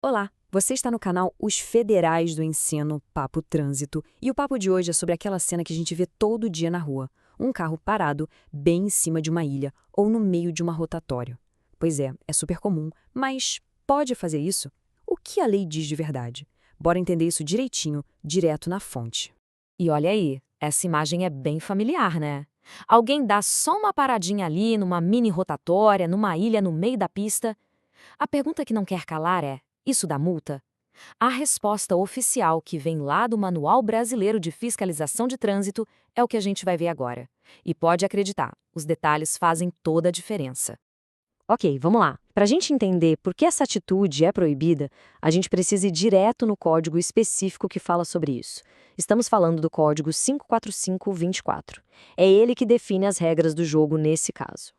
Olá, você está no canal Os Federais do Ensino, Papo Trânsito, e o papo de hoje é sobre aquela cena que a gente vê todo dia na rua. Um carro parado bem em cima de uma ilha ou no meio de uma rotatória. Pois é super comum, mas pode fazer isso? O que a lei diz de verdade? Bora entender isso direitinho, direto na fonte. E olha aí, essa imagem é bem familiar, né? Alguém dá só uma paradinha ali, numa mini rotatória, numa ilha no meio da pista. A pergunta que não quer calar é: isso dá multa? A resposta oficial que vem lá do Manual Brasileiro de Fiscalização de Trânsito é o que a gente vai ver agora. E pode acreditar, os detalhes fazem toda a diferença. Ok, vamos lá. Para a gente entender por que essa atitude é proibida, a gente precisa ir direto no código específico que fala sobre isso. Estamos falando do código 54524. É ele que define as regras do jogo nesse caso.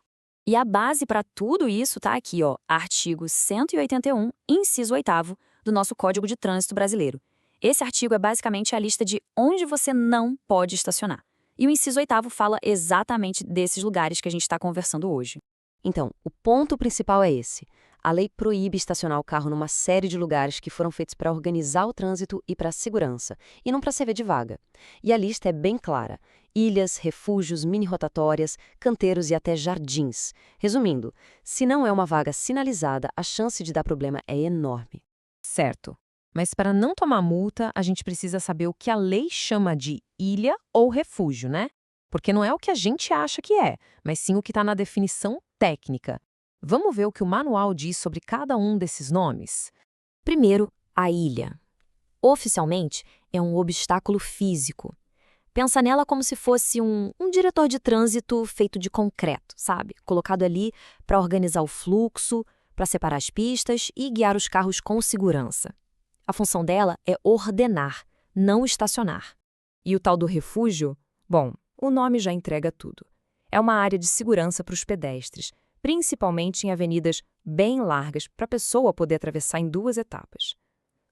E a base para tudo isso está aqui, ó, artigo 181, inciso 8º do nosso Código de Trânsito Brasileiro. Esse artigo é basicamente a lista de onde você não pode estacionar. E o inciso 8º fala exatamente desses lugares que a gente está conversando hoje. Então, o ponto principal é esse. A lei proíbe estacionar o carro numa série de lugares que foram feitos para organizar o trânsito e para a segurança, e não para servir de vaga. E a lista é bem clara: ilhas, refúgios, mini-rotatórias, canteiros e até jardins. Resumindo, se não é uma vaga sinalizada, a chance de dar problema é enorme. Certo. Mas para não tomar multa, a gente precisa saber o que a lei chama de ilha ou refúgio, né? Porque não é o que a gente acha que é, mas sim o que está na definição técnica. Vamos ver o que o manual diz sobre cada um desses nomes? Primeiro, a ilha. Oficialmente, é um obstáculo físico. Pensa nela como se fosse um diretor de trânsito feito de concreto, sabe? Colocado ali para organizar o fluxo, para separar as pistas e guiar os carros com segurança. A função dela é ordenar, não estacionar. E o tal do refúgio? Bom, o nome já entrega tudo. É uma área de segurança para os pedestres, principalmente em avenidas bem largas para a pessoa poder atravessar em duas etapas.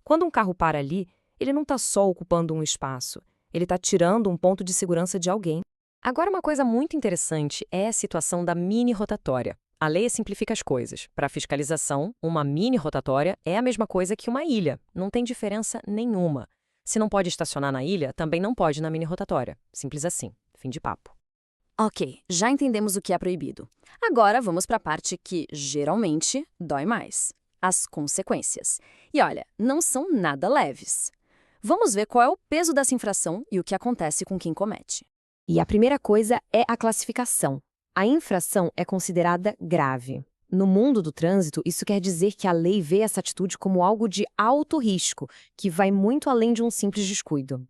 Quando um carro para ali, ele não está só ocupando um espaço, ele está tirando um ponto de segurança de alguém. Agora, uma coisa muito interessante é a situação da mini-rotatória. A lei simplifica as coisas. Para a fiscalização, uma mini-rotatória é a mesma coisa que uma ilha. Não tem diferença nenhuma. Se não pode estacionar na ilha, também não pode na mini-rotatória. Simples assim. Fim de papo. Ok, já entendemos o que é proibido. Agora vamos para a parte que, geralmente, dói mais. As consequências. E olha, não são nada leves. Vamos ver qual é o peso dessa infração e o que acontece com quem comete. E a primeira coisa é a classificação. A infração é considerada grave. No mundo do trânsito, isso quer dizer que a lei vê essa atitude como algo de alto risco, que vai muito além de um simples descuido.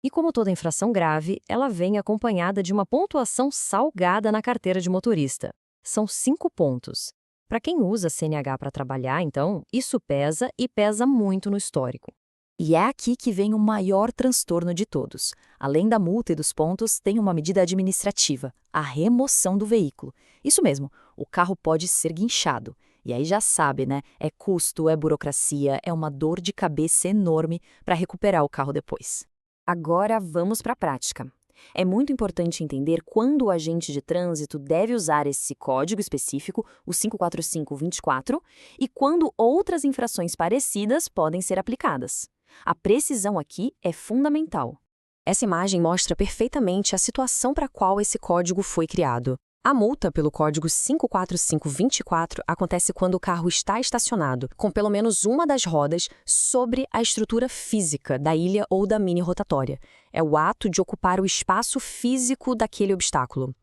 E como toda infração grave, ela vem acompanhada de uma pontuação salgada na carteira de motorista. São 5 pontos. Para quem usa CNH para trabalhar, então, isso pesa e pesa muito no histórico. E é aqui que vem o maior transtorno de todos. Além da multa e dos pontos, tem uma medida administrativa, a remoção do veículo. Isso mesmo, o carro pode ser guinchado. E aí já sabe, né? É custo, é burocracia, é uma dor de cabeça enorme para recuperar o carro depois. Agora vamos para a prática. É muito importante entender quando o agente de trânsito deve usar esse código específico, o 54524, e quando outras infrações parecidas podem ser aplicadas. A precisão aqui é fundamental. Essa imagem mostra perfeitamente a situação para a qual esse código foi criado. A multa pelo código 54524 acontece quando o carro está estacionado, com pelo menos uma das rodas sobre a estrutura física da ilha ou da mini-rotatória. É o ato de ocupar o espaço físico daquele obstáculo.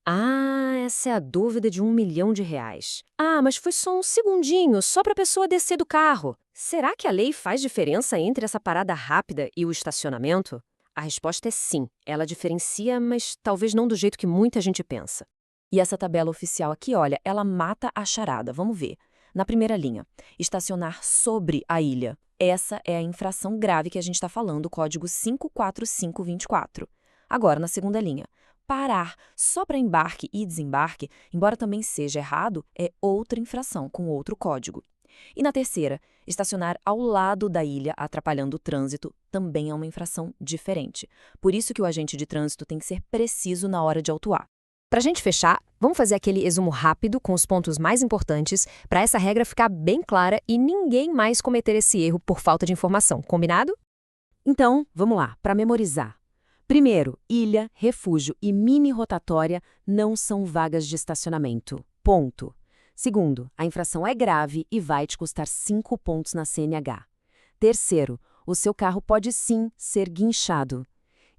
Ah, essa é a dúvida de R$1 milhão. Ah, mas foi só um segundinho, só para a pessoa descer do carro. Será que a lei faz diferença entre essa parada rápida e o estacionamento? A resposta é sim. Ela diferencia, mas talvez não do jeito que muita gente pensa. E essa tabela oficial aqui, olha, ela mata a charada. Vamos ver. Na primeira linha, estacionar sobre a ilha. Essa é a infração grave que a gente está falando, o código 54524. Agora, na segunda linha, parar só para embarque e desembarque, embora também seja errado, é outra infração com outro código. E na terceira, estacionar ao lado da ilha, atrapalhando o trânsito, também é uma infração diferente. Por isso que o agente de trânsito tem que ser preciso na hora de autuar. Para a gente fechar, vamos fazer aquele resumo rápido com os pontos mais importantes para essa regra ficar bem clara e ninguém mais cometer esse erro por falta de informação, combinado? Então, vamos lá, para memorizar. Primeiro, ilha, refúgio e mini rotatória não são vagas de estacionamento. Ponto. Segundo, a infração é grave e vai te custar 5 pontos na CNH. Terceiro, o seu carro pode sim ser guinchado.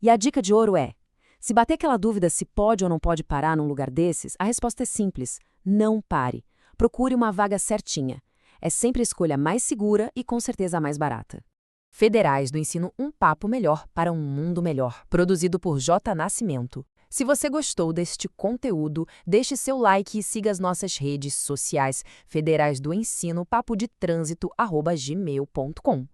E a dica de ouro é: se bater aquela dúvida se pode ou não pode parar num lugar desses, a resposta é simples: não pare. Procure uma vaga certinha. É sempre a escolha mais segura e com certeza a mais barata. Federais do Ensino, um papo melhor para um mundo melhor. Produzido por J. Nascimento. Se você gostou deste conteúdo, deixe seu like e siga as nossas redes sociais. Federais do Ensino, papo de trânsito, @gmail.com.